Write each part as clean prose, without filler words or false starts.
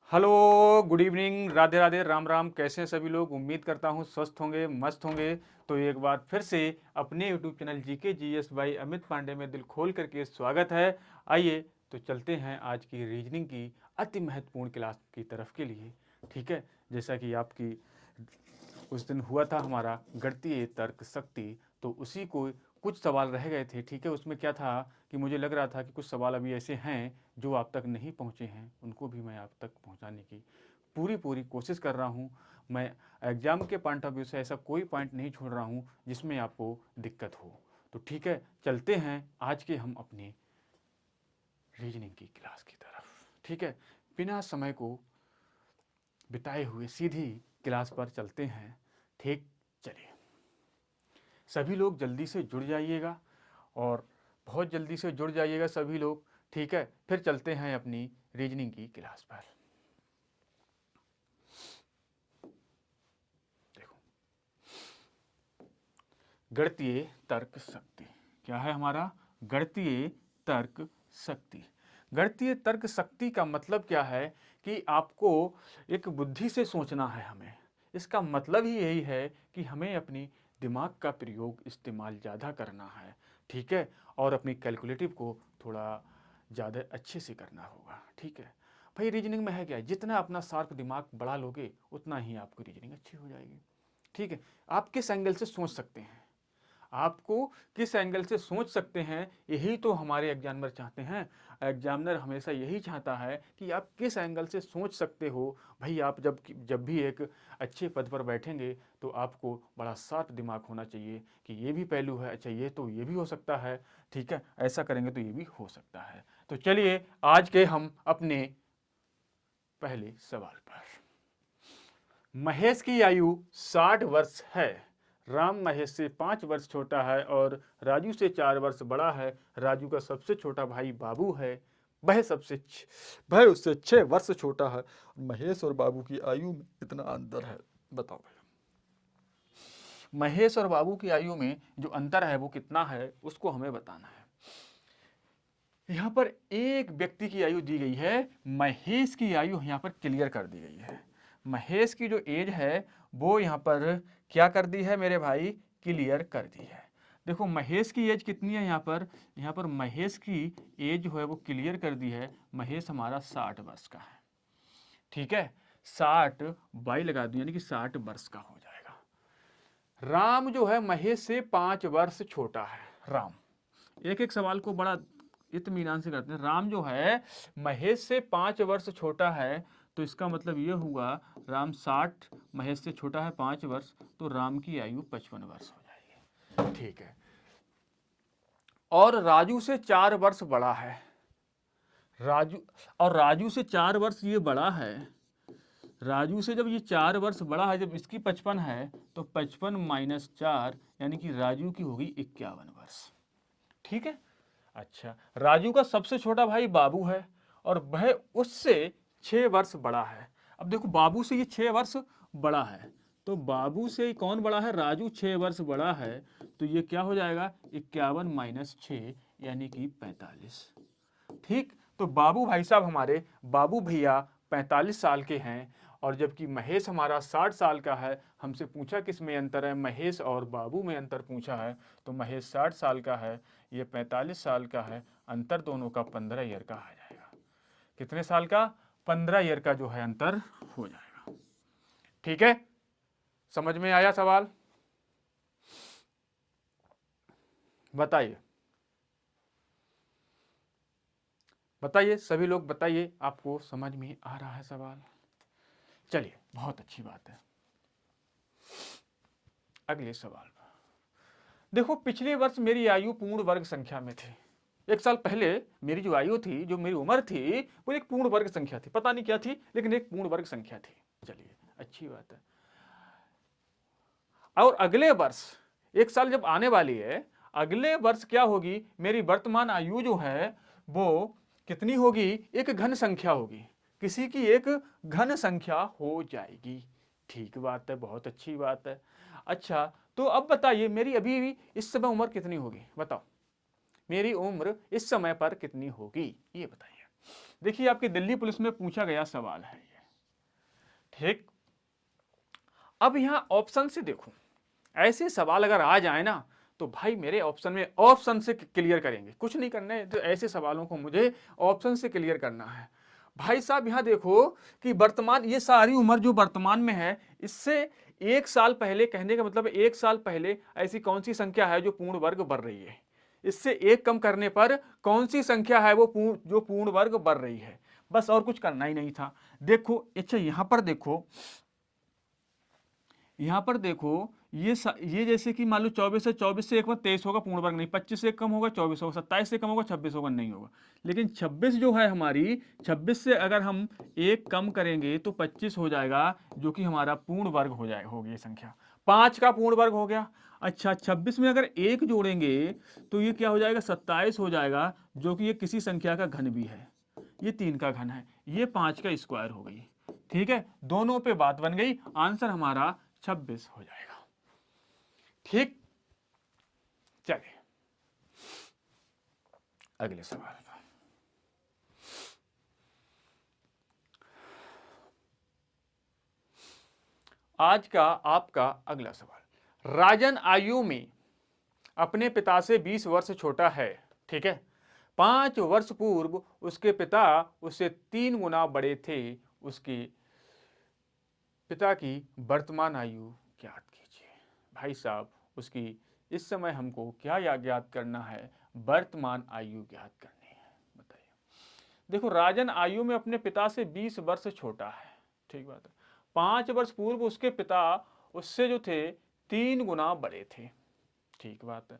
Hello, good evening, Radhe Radhe, Ram Ram. कैसे हैं सभी लोग? उम्मीद करता हूं स्वस्थ होंगे, मस्त होंगे। तो एक बार फिर से अपने YouTube channel GK GS by Amit Pandey में दिल खोल करके स्वागत है। आइए तो चलते हैं आज की रीजनिंग की अति महत्वपूर्ण क्लास की तरफ के लिए। ठीक है, जैसा कि आपकी उस दिन हुआ था हमारा गणितीय तर्क शक्ति, तो उसी को कुछ सवाल रह गए थे। ठीक है, उसमें क्या था कि मुझे लग रहा था कि कुछ सवाल अभी ऐसे हैं जो आप तक नहीं पहुंचे हैं, उनको भी मैं आप तक पहुंचाने की पूरी पूरी कोशिश कर रहा हूं। मैं एग्जाम के पॉइंट ऑफ व्यू से ऐसा कोई पॉइंट नहीं छोड़ रहा हूं जिसमें आपको दिक्कत हो। तो ठीक है, चलते हैं आज के हम अपने रीजनिंग की क्लास की तरफ। ठीक है, बिना समय को बिताए हुए सीधी क्लास पर चलते हैं। ठीक, चलिए सभी लोग जल्दी से जुड़ जाइएगा और बहुत जल्दी से जुड़ जाइएगा सभी लोग। ठीक है, फिर चलते हैं अपनी रीजनिंग की क्लास पर। देखो, गणितीय तर्क शक्ति क्या है हमारा? गणितीय तर्क शक्ति। गणितीय तर्क शक्ति का मतलब क्या है कि आपको एक बुद्धि से सोचना है हमें। इसका मतलब ही यही है कि हमें अपनी दिमाग का प्रयोग इस्तेमाल ज़्यादा करना है। ठीक है, और अपनी कैलकुलेटिव को थोड़ा ज़्यादा अच्छे से करना होगा। ठीक है भाई, रीजनिंग में है क्या, जितना अपना शार्प दिमाग बढ़ा लोगे उतना ही आपकी रीजनिंग अच्छी हो जाएगी। ठीक है, आप किस एंगल से सोच सकते हैं, आपको किस एंगल से सोच सकते हैं, यही तो हमारे एग्जामिनर चाहते हैं। एग्जामिनर हमेशा यही चाहता है कि आप किस एंगल से सोच सकते हो। भाई आप जब जब भी एक अच्छे पद पर बैठेंगे तो आपको बड़ा शार्प दिमाग होना चाहिए कि ये भी पहलू है, अच्छा ये तो ये भी हो सकता है। ठीक है, ऐसा करेंगे तो ये भी हो सकता है। तो चलिए आज के हम अपने पहले सवाल पर। महेश की आयु 60 वर्ष है। राम महेश से 5 वर्ष छोटा है और राजू से 4 वर्ष बड़ा है। राजू का सबसे छोटा भाई बाबू है। वह वह उससे 6 वर्ष छोटा है। महेश और बाबू की आयु में कितना अंतर है, बताओ भाई। महेश और बाबू की आयु में जो अंतर है वो कितना है, उसको हमें बताना है। यहाँ पर एक व्यक्ति की आयु दी गई है, महेश की आयु यहाँ पर क्लियर कर दी गई है। महेश की जो एज है वो यहाँ पर क्या कर दी है मेरे भाई, क्लियर कर दी है। देखो महेश की एज कितनी है यहाँ पर महेश की एज जो है वो क्लियर कर दी है। महेश हमारा 60 वर्ष का है। ठीक है, 60 बाई लगा दी यानी कि 60 वर्ष का हो जाएगा। राम जो है महेश से 5 वर्ष छोटा है। राम, एक एक सवाल को बड़ा इत्मीनान से करते हैं। राम जो है महेश से 5 वर्ष छोटा है, तो इसका मतलब ये हुआ राम 60, महेश से छोटा है 5 वर्ष, तो राम की आयु 55 वर्ष हो जाएगी। ठीक है, और राजू से 4 वर्ष बड़ा है। राजू, और राजू से 4 वर्ष ये बड़ा है। राजू से जब ये 4 वर्ष बड़ा है, जब इसकी 55 है तो 55 माइनस 4 यानी कि राजू की होगी 51 वर्ष। ठीक है, अच्छा राजू का सबसे छोटा भाई बाबू है और वह उससे 6 वर्ष बड़ा है। अब देखो बाबू से ये 6 वर्ष बड़ा है, तो बाबू से कौन बड़ा है, राजू 6 वर्ष बड़ा है। तो ये क्या हो जाएगा, 51 माइनस 6 यानी कि 45। ठीक, तो बाबू भाई साहब हमारे, बाबू भैया 45 साल के हैं और जबकि महेश हमारा 60 साल का है। हमसे पूछा किस में अंतर है, महेश और बाबू में अंतर पूछा है। तो महेश 60 साल का है, ये 45 साल का है। अंतर दोनों का 15 ईयर का आ जाएगा। कितने साल का, 15 ईयर का जो है अंतर हो जाएगा। ठीक है, समझ में आया सवाल? बताइए बताइए सभी लोग बताइए, आपको समझ में आ रहा है सवाल? चलिए बहुत अच्छी बात है। अगले सवाल पर देखो, पिछले वर्ष मेरी आयु पूर्ण वर्ग संख्या में थी। एक साल पहले मेरी जो आयु थी, जो मेरी उम्र थी, वो एक पूर्ण वर्ग संख्या थी। पता नहीं क्या थी, लेकिन एक पूर्ण वर्ग संख्या थी। चलिए अच्छी बात है। और अगले वर्ष, एक साल जब आने वाली है, अगले वर्ष क्या होगी, मेरी वर्तमान आयु जो है वो कितनी होगी, एक घन संख्या होगी। किसी की एक घन संख्या हो जाएगी। ठीक बात है, बहुत अच्छी बात है। अच्छा, तो अब बताइए मेरी अभी भी इस समय उम्र कितनी होगी, बताओ मेरी उम्र इस समय पर कितनी होगी, ये बताइए। देखिए आपकी दिल्ली पुलिस में पूछा गया सवाल है ये। ठीक, अब यहाँ ऑप्शन से देखो, ऐसे सवाल अगर आ जाए ना तो भाई मेरे ऑप्शन में ऑप्शन से क्लियर करेंगे, कुछ नहीं करना है, तो ऐसे सवालों को मुझे ऑप्शन से क्लियर करना है। भाई साहब यहाँ देखो कि वर्तमान, ये सारी उम्र जो वर्तमान में है, इससे 1 साल पहले, कहने का मतलब 1 साल पहले ऐसी कौन सी संख्या है जो पूर्ण वर्ग बढ़ रही है, इससे एक कम करने पर कौन सी संख्या है वो जो पूर्ण वर्ग बढ़ रही है, बस और कुछ करना ही नहीं था। देखो, अच्छा यहाँ पर देखो, यहाँ पर देखो, ये जैसे कि मान लो 24 है, 24 से एक बार 23 होगा, पूर्ण वर्ग नहीं, 25 से कम होगा 24 होगा, 27 से कम होगा 26 होगा, नहीं होगा। लेकिन 26 जो है हमारी, 26 से अगर हम एक कम करेंगे तो 25 हो जाएगा, जो कि हमारा पूर्ण वर्ग हो जाएगा, होगी ये संख्या 5 का पूर्ण वर्ग हो गया। अच्छा, 26 में अगर एक जोड़ेंगे तो ये क्या हो जाएगा, 27 हो जाएगा, जो कि ये किसी संख्या का घन भी है, ये 3 का घन है, ये 5 का स्क्वायर हो गई। ठीक है, दोनों पे बात बन गई, आंसर हमारा 26 हो जाएगा। ठीक, चलिए अगले सवाल पर। आज का आपका अगला सवाल, राजन आयु में अपने पिता से 20 वर्ष छोटा है। ठीक है, 5 वर्ष पूर्व उसके पिता उससे 3 गुना बड़े थे, उसके पिता की वर्तमान आयु ज्ञात कीजिए। भाई साहब, उसकी इस समय हमको क्या ज्ञात करना है, वर्तमान आयु ज्ञात करनी है, बताइए। देखो, राजन आयु में अपने पिता से 20 वर्ष छोटा है, ठीक बात है। 5 वर्ष पूर्व उसके पिता उससे जो थे 3 गुना बड़े थे, ठीक बात है।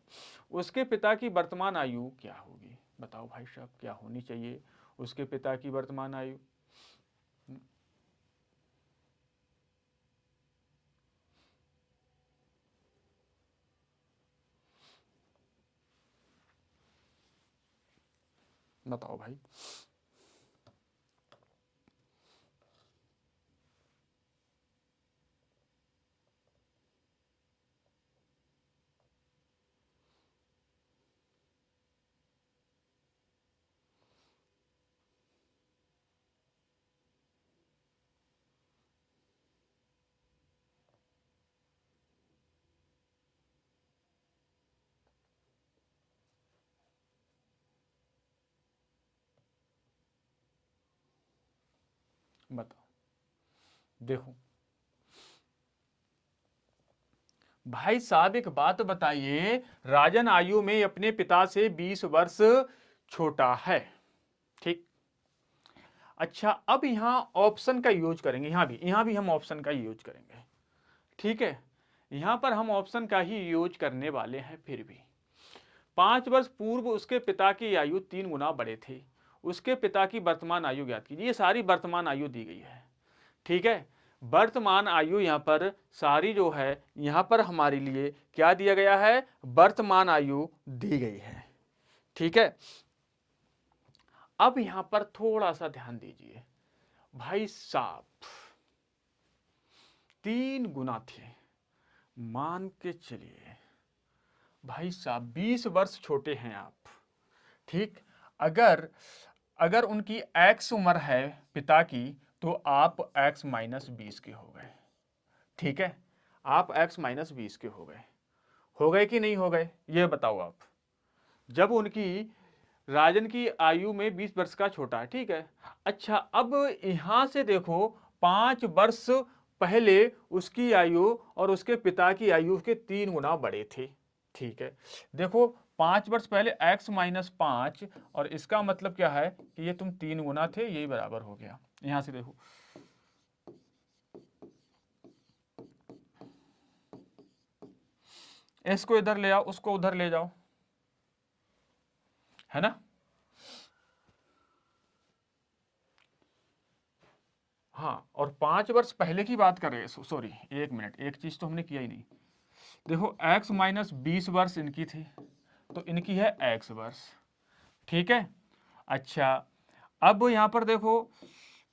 उसके पिता की वर्तमान आयु क्या होगी, बताओ भाई साहब, क्या होनी चाहिए उसके पिता की वर्तमान आयु। बताओ भाई। बताओ, देखो भाई साहब, एक बात बताइए, राजन आयु में अपने पिता से 20 वर्ष छोटा है, ठीक। अच्छा, अब यहां ऑप्शन का यूज करेंगे, यहां भी हम ऑप्शन का यूज करेंगे, ठीक है। यहां पर हम ऑप्शन का ही यूज करने वाले हैं। फिर भी 5 वर्ष पूर्व उसके पिता की आयु 3 गुना बड़े थे, उसके पिता की वर्तमान आयु ज्ञात कीजिए। ये सारी वर्तमान आयु दी गई है, ठीक है। वर्तमान आयु यहाँ पर सारी जो है, यहाँ पर हमारे लिए क्या दिया गया है, वर्तमान आयु दी गई है, ठीक है। अब यहां पर थोड़ा सा ध्यान दीजिए भाई साहब, 3 गुना थे, मान के चलिए भाई साहब 20 वर्ष छोटे हैं आप, ठीक। अगर अगर उनकी एक्स उम्र है पिता की, तो आप एक्स माइनस 20 के हो गए, ठीक है। आप एक्स माइनस 20 के हो गए कि नहीं हो गए, ये बताओ आप। जब उनकी, राजन की आयु में 20 वर्ष का छोटा है, ठीक है। अच्छा, अब यहां से देखो, 5 वर्ष पहले उसकी आयु और उसके पिता की आयु के 3 गुना बड़े थे, ठीक है। देखो, 5 वर्ष पहले x माइनस 5, और इसका मतलब क्या है कि ये तुम 3 गुना थे, यही बराबर हो गया। यहां से देखो, s को इधर ले आओ, उसको उधर ले जाओ, है ना। हाँ, और 5 वर्ष पहले की बात कर रहे हैं, सॉरी, 1 मिनट, एक चीज तो हमने किया ही नहीं। देखो, x माइनस 20 वर्ष इनकी थी, तो इनकी है x वर्ष, ठीक है। अच्छा, अब यहां पर देखो,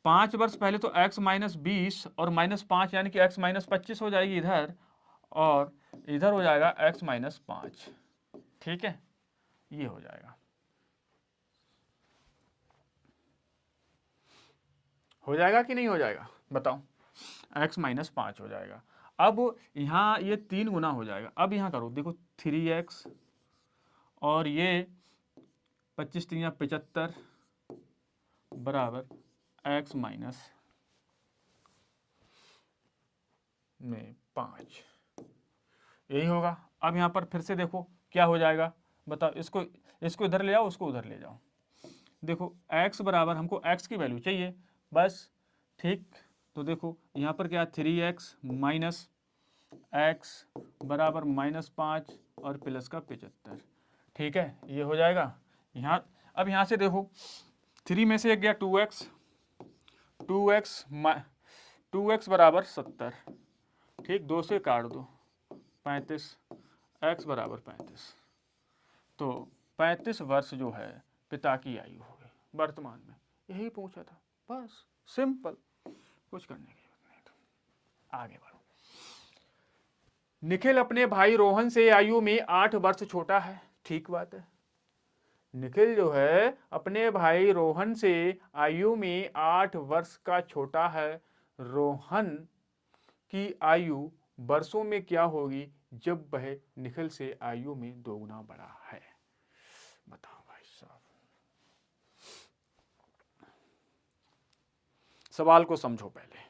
5 वर्ष पहले तो x माइनस 20 और माइनस 5, यानी कि x माइनस 25 हो जाएगी इधर, और इधर हो जाएगा x माइनस 5, ठीक है। ये हो जाएगा, हो जाएगा कि नहीं हो जाएगा, बताओ। x माइनस 5 हो जाएगा। अब यहाँ ये 3 गुना हो जाएगा। अब यहाँ करो, देखो 3x और ये 25 3 75 बराबर x माइनस में 5, यही होगा। अब यहाँ पर फिर से देखो क्या हो जाएगा, बताओ। इसको इसको इधर ले जाओ, उसको उधर ले जाओ। देखो x बराबर, हमको x की वैल्यू चाहिए बस, ठीक। तो देखो यहाँ पर क्या, 3x माइनस एक्स बराबर -5 और प्लस का 75, ठीक है, ये हो जाएगा यहाँ। अब यहाँ से देखो 3 में से एक गया 2x, 2x बराबर 70, ठीक, 2 से काट दो 35, x बराबर 35। तो 35 वर्ष जो है पिता की आयु हो गई वर्तमान में, यही पूछा था, बस सिंपल, कुछ करने की जरूरत नहीं। तो आगे बढ़ो। निखिल अपने भाई रोहन से आयु में 8 वर्ष छोटा है, ठीक बात है। निखिल जो है अपने भाई रोहन से आयु में 8 वर्ष का छोटा है। रोहन की आयु वर्षों में क्या होगी जब वह निखिल से आयु में 2 गुना बड़ा है? बताओ भाई साहब, सवाल को समझो पहले।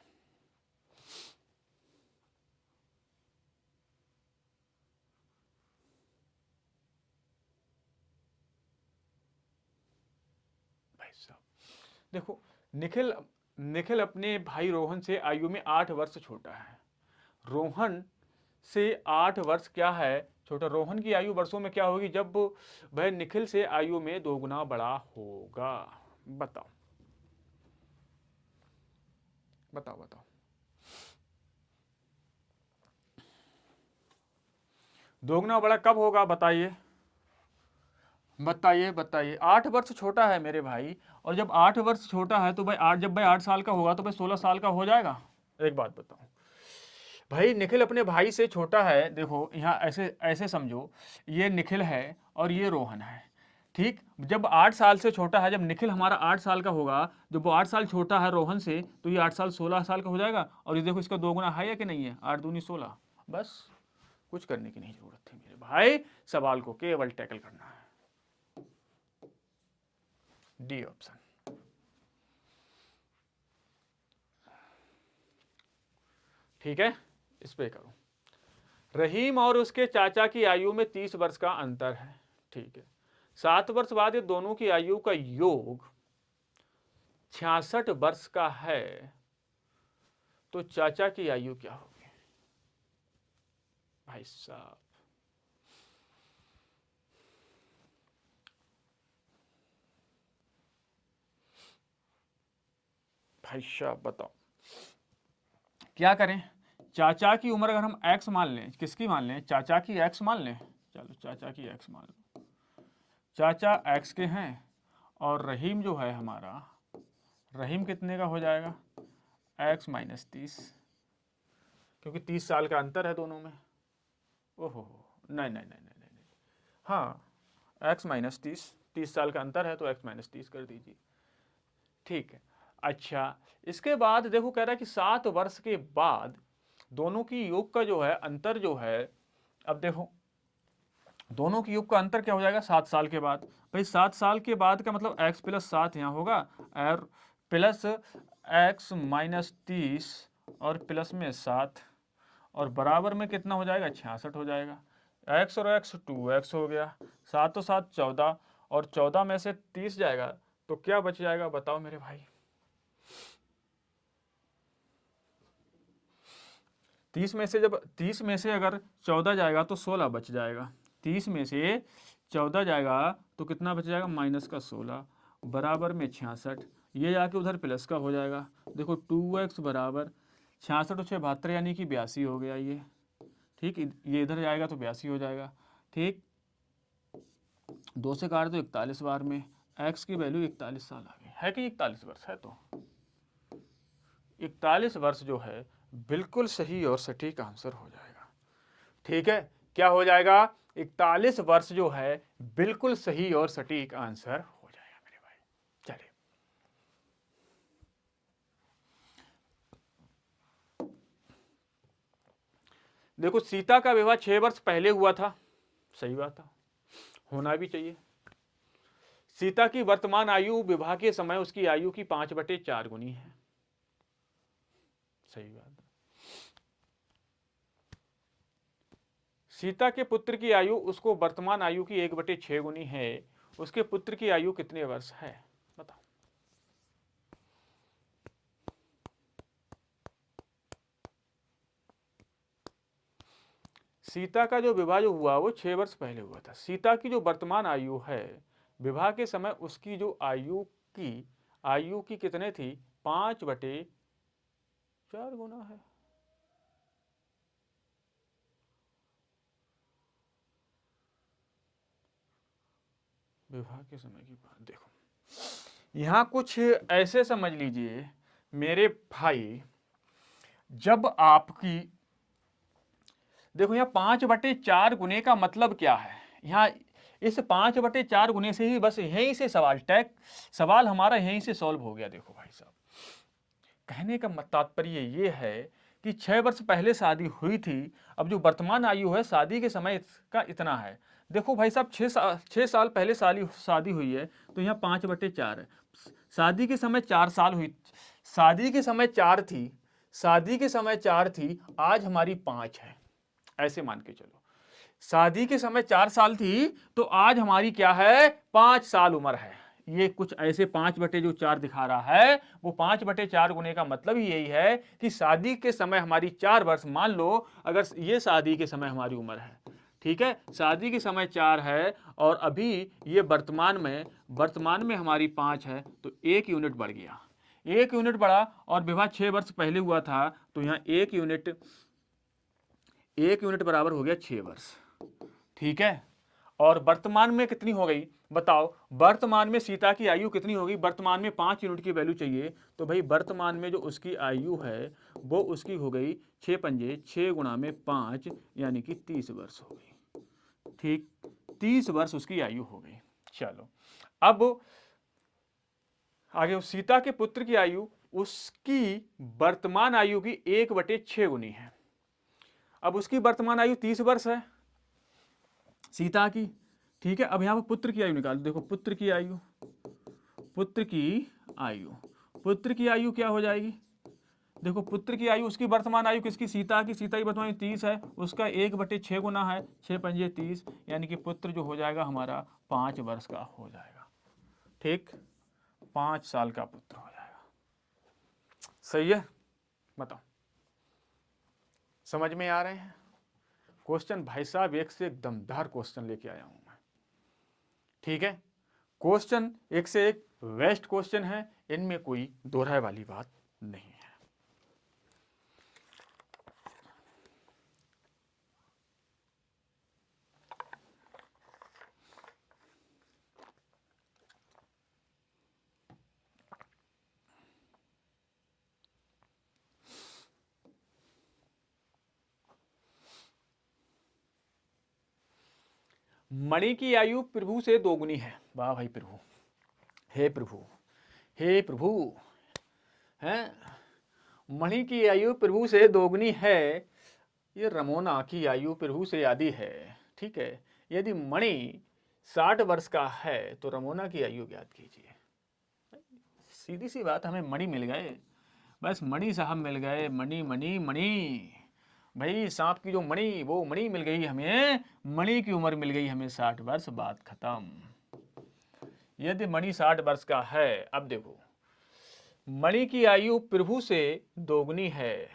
भाई साहब देखो, निखिल निखिल अपने भाई रोहन से आयु में 8 वर्ष छोटा है। रोहन से 8 वर्ष क्या है छोटा, रोहन की आयु वर्षों में क्या होगी जब वह निखिल से आयु में 2 गुना बड़ा होगा? बताओ बताओ बताओ। 2 गुना बड़ा कब होगा बताइए बताइए बताइए। 8 वर्ष छोटा है मेरे भाई, और जब 8 वर्ष छोटा है तो भाई 8, जब भाई 8 साल का होगा तो भाई 16 साल का हो जाएगा। एक बात बताओ भाई, निखिल अपने भाई से छोटा है। देखो यहाँ ऐसे ऐसे समझो, ये निखिल है और ये रोहन है, ठीक। जब 8 साल से छोटा है, जब निखिल हमारा 8 साल का होगा, जब वो 8 साल छोटा है रोहन से, तो ये 8 साल 16 साल का हो जाएगा। और ये देखो इसका 2 गुना है या कि नहीं है, 8 दूनी 16। बस, कुछ करने की नहीं जरूरत थी मेरे भाई, सवाल को केवल टैकल करना है। डी ऑप्शन, ठीक है, इस पे करो। रहीम और उसके चाचा की आयु में 30 वर्ष का अंतर है, ठीक है। 7 वर्ष बाद ये दोनों की आयु का योग 66 वर्ष का है, तो चाचा की आयु क्या होगी भाई साहब? भाई साहब बताओ क्या करें। चाचा की उम्र अगर हम x मान लें, किसकी मान लें, चाचा की x मान लें, चलो चाचा की x मान लो। चाचा x के हैं, और रहीम जो है हमारा, रहीम कितने का हो जाएगा, x माइनस 30, क्योंकि 30 साल का अंतर है दोनों में। ओहो, नहीं नहीं नहीं नहीं नहीं, हाँ x माइनस 30, 30 साल का अंतर है तो x माइनस 30 कर दीजिए, ठीक है। अच्छा, इसके बाद देखो कह रहा है कि 7 वर्ष के बाद दोनों की योग का जो है अंतर जो है, अब देखो दोनों की योग का अंतर क्या हो जाएगा 7 साल के बाद। भाई 7 साल के बाद का मतलब x प्लस 7 यहाँ होगा, और प्लस x माइनस 30 और प्लस में 7, और बराबर में कितना हो जाएगा, 66 हो जाएगा। x और x 2x हो गया, 7 और 7 14, और 14 में से 30 जाएगा तो क्या बच जाएगा बताओ मेरे भाई? 30 में से, जब 30 में से अगर 14 जाएगा तो 16 बच जाएगा। 30 में से 14 जाएगा तो कितना बच जाएगा, माइनस का 16, बराबर में 66। ये जाके उधर प्लस का हो जाएगा। देखो 2x बराबर 66 और 6 72, यानी कि 82 हो गया ये, ठीक। ये इधर जाएगा तो 82 हो जाएगा, ठीक। 2 से काट दो 41 बार में, x की वैल्यू 41 साल आ गई है कि 41 वर्ष है, तो 41 वर्ष जो है बिल्कुल सही और सटीक आंसर हो जाएगा, ठीक है। क्या हो जाएगा, 41 वर्ष जो है बिल्कुल सही और सटीक आंसर हो जाएगा मेरे भाई। चलिए देखो सीता का विवाह 6 वर्ष पहले हुआ था, सही बात था, होना भी चाहिए। सीता की वर्तमान आयु विवाह के समय उसकी आयु की 5/4 गुनी है, सही बात है। सीता के पुत्र की आयु उसको वर्तमान आयु की 1/6 गुनी है, उसके पुत्र की आयु कितने वर्ष है बताओ। सीता का जो विवाह जो हुआ वो 6 वर्ष पहले हुआ था। सीता की जो वर्तमान आयु है विवाह के समय उसकी जो आयु की कितने थी, 5/4 गुना है। विवाह के समय की बात देखो, यहां कुछ ऐसे समझ लीजिए मेरे भाई, जब आपकी देखो यहाँ 5/4 गुने का मतलब क्या है, यहाँ इस 5/4 गुने से ही बस यहीं से सवाल हमारा यहीं से सॉल्व हो गया। देखो भाई साहब, कहने का तात्पर्य ये है कि 6 वर्ष पहले शादी हुई थी, अब जो वर्तमान आयु है शादी के समय का इतना है। देखो भाई साहब, 6 साल पहले शादी हुई है, तो यहाँ 5/4 है। शादी के समय 4 साल हुई, शादी के समय 4 थी, शादी के समय 4 थी, आज हमारी 5 है, ऐसे मान के चलो। शादी के समय 4 साल थी, तो आज हमारी क्या है, 5 साल उम्र है। ये कुछ ऐसे 5/4 दिखा रहा है, वो 5/4 गुने का मतलब ही यही है कि शादी के समय हमारी 4 वर्ष, मान लो अगर ये शादी के समय हमारी उम्र है, ठीक है, शादी के समय 4 है और अभी ये वर्तमान में हमारी 5 है, तो 1 यूनिट बढ़ गया, 1 यूनिट बढ़ा। और विवाह 6 वर्ष पहले हुआ था, तो यहाँ 1 यूनिट बराबर हो गया 6 वर्ष, ठीक है। और वर्तमान में कितनी हो गई बताओ, वर्तमान में सीता की आयु कितनी होगी, वर्तमान में 5 यूनिट की वैल्यू चाहिए, तो भाई वर्तमान में जो उसकी आयु है वो उसकी हो गई 6 पंजे 6 गुणा में 5, यानी कि 30 वर्ष हो गई, ठीक, 30 वर्ष उसकी आयु हो गई। चलो अब आगे, सीता के पुत्र की आयु उसकी वर्तमान आयु की 1/6 गुनी है। अब उसकी वर्तमान आयु 30 वर्ष है सीता की, ठीक है। अब यहां पर पुत्र की आयु निकाल, देखो पुत्र की आयु पुत्र की आयु क्या हो जाएगी, देखो पुत्र की आयु, उसकी वर्तमान आयु किसकी, सीता की वर्तमान आयु 30 है, उसका 1/6 गुना है, 6 पंजे 30, यानी कि पुत्र जो हो जाएगा हमारा 5 वर्ष का हो जाएगा, ठीक, 5 साल का पुत्र हो जाएगा, सही है। बताओ समझ में आ रहे हैं क्वेश्चन, भाई साहब एक से एक दमदार क्वेश्चन लेके आया हूं मैं, ठीक है। क्वेश्चन एक से एक बेस्ट क्वेश्चन है, इनमें कोई दोहराए वाली बात नहीं है। मणि की आयु प्रभु से 2 गुनी है, वाह भाई प्रभु, हे प्रभु, हे प्रभु, हैं, मणि की आयु प्रभु से 2 गुनी है, ये रमोना की आयु प्रभु से आधी है, ठीक है। यदि मणि 60 वर्ष का है तो रमोना की आयु ज्ञात कीजिए। सीधी सी बात, हमें मणि मिल गए, बस मणि साहब मिल गए, मणि मणि मणि, भाई सांप की जो मणि, वो मणि मिल गई हमें, मणि की उम्र मिल गई हमें 60 वर्ष, बात खत्म। यदि मणि 60 वर्ष का है, अब देखो मणि की आयु प्रभु से दोगुनी है,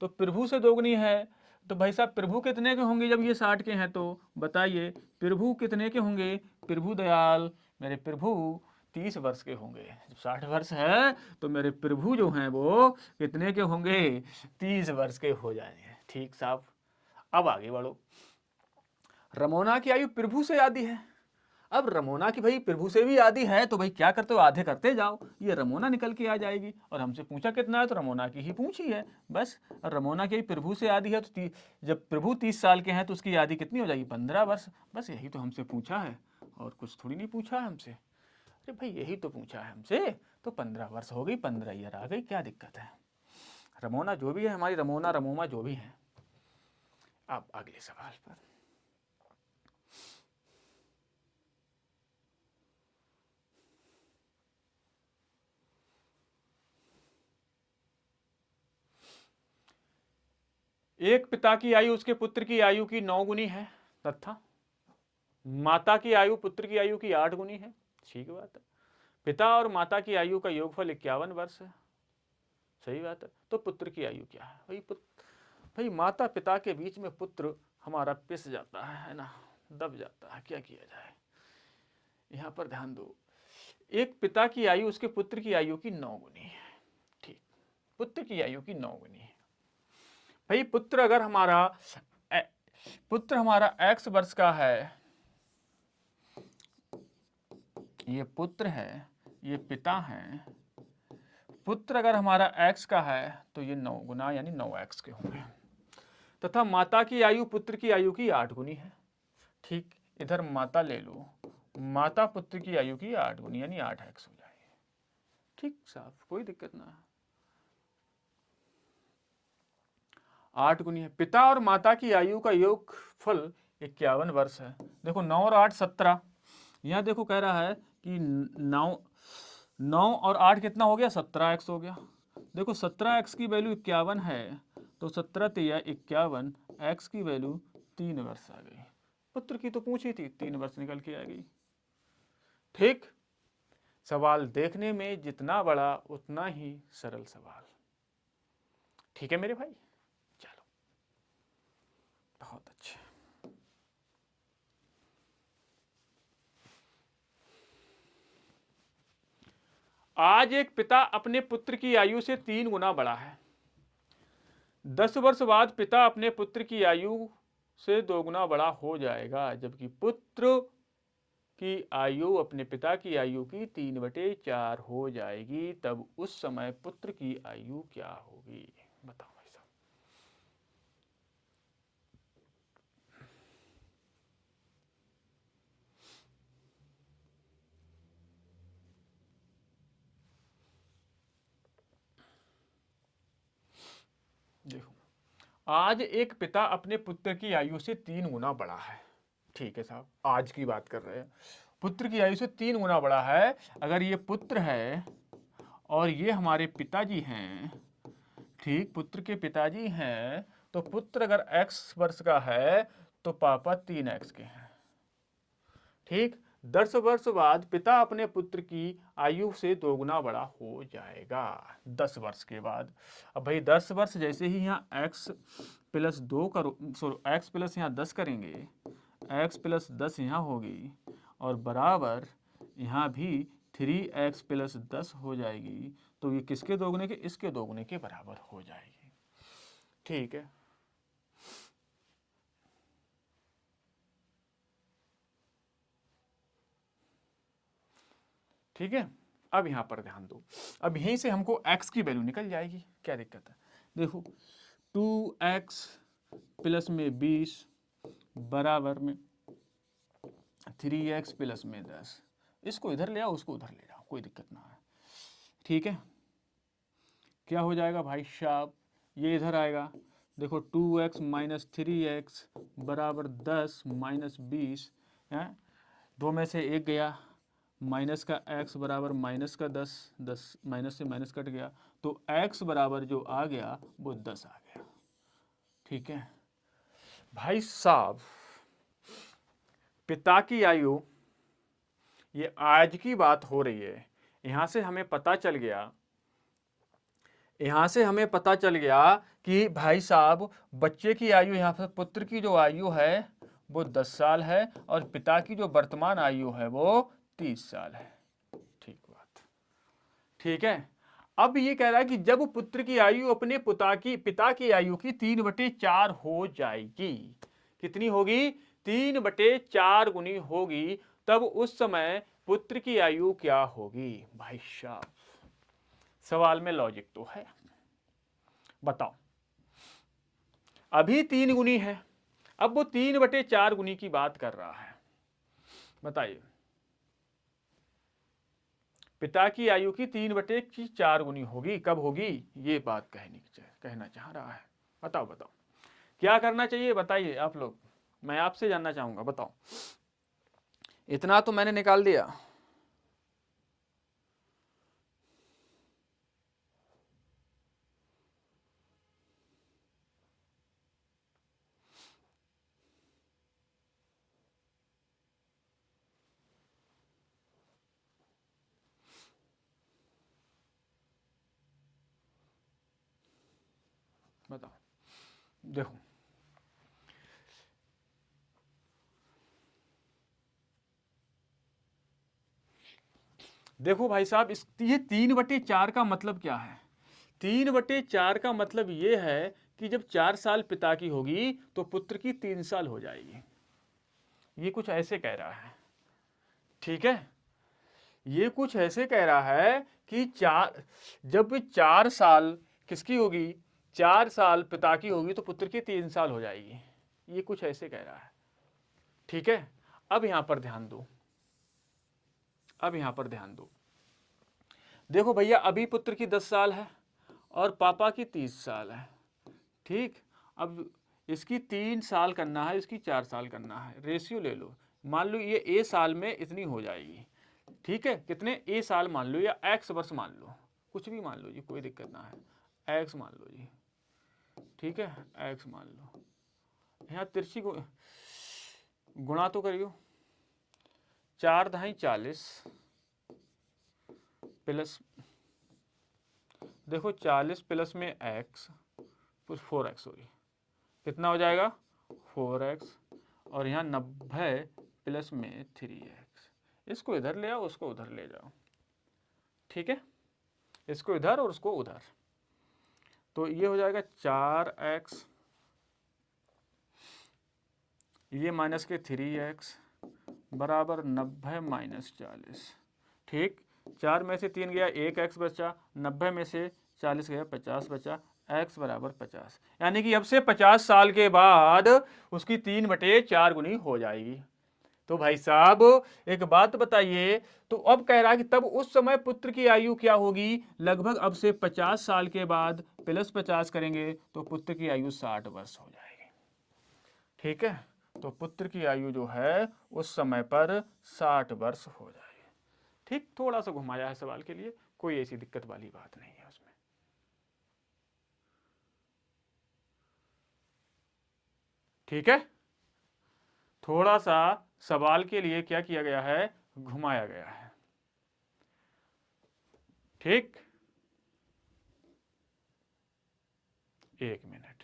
तो प्रभु से दोगुनी है, तो भाई साहब प्रभु कितने के होंगे जब ये 60 के हैं, तो बताइए प्रभु कितने के होंगे, प्रभु दयाल मेरे प्रभु 30 वर्ष के होंगे। जब 60 वर्ष है तो मेरे प्रभु जो हैं वो कितने के होंगे, 30 वर्ष के हो जाएंगे, ठीक साहब। अब आगे बढ़ो, रमोना की आयु प्रभु से आधी है, अब रमोना की भाई प्रभु से भी आधी है, तो भाई क्या करते हो, आधे करते जाओ, ये रमोना निकल के आ जाएगी, और हमसे पूछा कितना है, तो रमोना की ही पूछी है बस। रमोना की प्रभु से आधी है, तो जब प्रभु 30 साल के हैं तो उसकी आधी कितनी हो जाएगी, 15 वर्ष, बस यही तो हमसे पूछा है, और कुछ थोड़ी नहीं पूछा है हमसे। अरे भाई यही तो पूछा है हमसे, तो 15 वर्ष हो गई, 15 ईयर आ गई, क्या दिक्कत है। रमोना जो भी है हमारी, रमोना रमोमा जो भी है, अब अगले सवाल पर। एक पिता की आयु उसके पुत्र की आयु की 9 गुनी है तथा माता की आयु पुत्र की आयु की 8 गुनी है। ठीक बात है। पिता और माता की आयु का योगफल 51 वर्ष है। सही बात है। तो पुत्र की आयु क्या है भाई? भाई माता पिता के बीच में पुत्र हमारा पिस जाता है ना, दब जाता है, क्या किया जाए। यहां पर ध्यान दो, एक पिता की आयु उसके पुत्र की आयु की 9 गुनी है। ठीक, पुत्र की आयु की 9 गुनी है। भाई पुत्र हमारा x वर्ष का है, ये पुत्र है, ये पिता है। पुत्र अगर हमारा x का है तो ये 9 गुना यानी 9x के होंगे। तथा माता की आयु पुत्र की आयु की 8 गुनी है। ठीक, इधर माता ले लो, माता पुत्र की आयु की 8 गुनी यानी 8x हो जाएगी। ठीक साहब, कोई दिक्कत ना है। 8 गुनी है। पिता और माता की आयु का योगफल 51 वर्ष है। देखो 9 और 8 17। यहाँ देखो कह रहा है कि 9 और 8 कितना हो गया? 17x हो गया। देखो 17x की वैल्यू 51 है तो 17 तिया 51, x की वैल्यू 3 वर्ष आ गई। पुत्र की तो पूछी थी, 3 वर्ष निकल के आ गई। ठीक, सवाल देखने में जितना बड़ा उतना ही सरल सवाल। ठीक है मेरे भाई, चलो बहुत अच्छे। आज एक पिता अपने पुत्र की आयु से 3 गुना बड़ा है। 10 वर्ष बाद पिता अपने पुत्र की आयु से 2 गुना बड़ा हो जाएगा, जबकि पुत्र की आयु अपने पिता की आयु की 3/4 हो जाएगी। तब उस समय पुत्र की आयु क्या होगी? बताओ भाई साहब। देखो, आज एक पिता अपने पुत्र की आयु से 3 गुना बड़ा है। ठीक है साहब, आज की बात कर रहे हैं। पुत्र की आयु से 3 गुना बड़ा है। अगर ये पुत्र है और ये हमारे पिताजी हैं, ठीक, पुत्र के पिताजी हैं, तो पुत्र अगर x वर्ष का है तो पापा 3x के हैं। ठीक, 10 वर्ष बाद पिता अपने पुत्र की आयु से 2 गुना बड़ा हो जाएगा 10 वर्ष के बाद। अब भाई 10 वर्ष जैसे ही यहाँ x प्लस 2 करो, सॉरी x प्लस यहाँ 10 करेंगे, x प्लस 10 यहाँ होगी और बराबर यहाँ भी 3x प्लस 10 हो जाएगी। तो ये किसके दोगुने के? इसके दोगुने के बराबर हो जाएगी। ठीक है, ठीक है। अब यहां पर ध्यान दो, अब यहीं से हमको x की वैल्यू निकल जाएगी, क्या दिक्कत है? देखो 2x प्लस में 20 बराबर में 3x प्लस में 10। इसको इधर ले आओ, उसको उधर ले जाओ, कोई दिक्कत ना है। ठीक है, क्या हो जाएगा भाई साहब? ये इधर आएगा। देखो 2x माइनस 3x बराबर 10 माइनस 20 है, 2 में से 1 गया, माइनस का x बराबर माइनस का 10, 10 माइनस से माइनस कट गया, तो x बराबर जो आ गया वो 10 आ गया। ठीक है भाई साहब, पिता की आयु, ये आज की बात हो रही है। यहां से हमें पता चल गया, यहां से हमें पता चल गया कि भाई साहब बच्चे की आयु, यहां पर पुत्र की जो आयु है वो 10 साल है और पिता की जो वर्तमान आयु है वो 30 साल है। ठीक बात, ठीक है। अब ये कह रहा है कि जब पुत्र की आयु अपने पिता की आयु की 3/4 हो जाएगी, कितनी होगी? 3/4 गुनी होगी, तब उस समय पुत्र की आयु क्या होगी? भाई साहब, सवाल में लॉजिक तो है, बताओ। अभी 3 गुनी है, अब वो 3/4 गुनी की बात कर रहा है। बताइए, पिता की आयु की 3/4 गुनी होगी, कब होगी? ये बात कहना चाह रहा है। बताओ बताओ। क्या करना चाहिए बताइए आप लोग, मैं आपसे जानना चाहूंगा, बताओ। इतना तो मैंने निकाल दिया। बताओ, देखो देखो भाई साहब, इस ये 3/4 का मतलब क्या है? 3/4 का मतलब ये है कि जब 4 साल पिता की होगी तो पुत्र की 3 साल हो जाएगी। ये कुछ ऐसे कह रहा है, ठीक है। ये कुछ ऐसे कह रहा है कि जब 4 साल किसकी होगी, 4 साल पिता की होगी तो पुत्र की 3 साल हो जाएगी। ये कुछ ऐसे कह रहा है, ठीक है। अब यहां पर ध्यान दो, अब यहां पर ध्यान दो। देखो भैया, अभी पुत्र की 10 साल है और पापा की 30 साल है, ठीक। अब इसकी 3 साल करना है, इसकी 4 साल करना है, रेशियो ले लो। मान लो ये ए साल में इतनी हो जाएगी, ठीक है। कितने ए साल मान लो या एक्स वर्ष मान लो, कुछ भी मान लो जी, कोई दिक्कत ना है। एक्स मान लो जी, ठीक है, एक्स मान लो। यहाँ तिरछी को गुणा तो करियो, 4×2=40 प्लस, देखो 40 प्लस में एक्स, 4x सॉरी, कितना हो जाएगा 4x, और यहाँ 90 प्लस में 3x। इसको इधर ले आओ, उसको उधर ले जाओ, ठीक है। इसको इधर और उसको उधर, तो ये हो जाएगा 4x, ये माइनस के 3x बराबर 90 - 40, ठीक। 4 में से 3 गया, 1x बचा, 90 में से 40 गया, 50 बचा, x बराबर 50। यानी कि अब से 50 साल के बाद उसकी 3/4 गुनी हो जाएगी। तो भाई साहब एक बात बताइए, तो अब कह रहा है कि तब उस समय पुत्र की आयु क्या होगी, लगभग अब से 50 साल के बाद प्लस 50 करेंगे तो पुत्र की आयु 60 वर्ष हो जाएगी, ठीक है। तो पुत्र की आयु जो है उस समय पर 60 वर्ष हो जाएगी, ठीक। थोड़ा सा घुमाया है सवाल के लिए, कोई ऐसी दिक्कत वाली बात नहीं है उसमें, ठीक है। थोड़ा सा सवाल के लिए क्या किया गया है, घुमाया गया है, ठीक। 1 मिनट।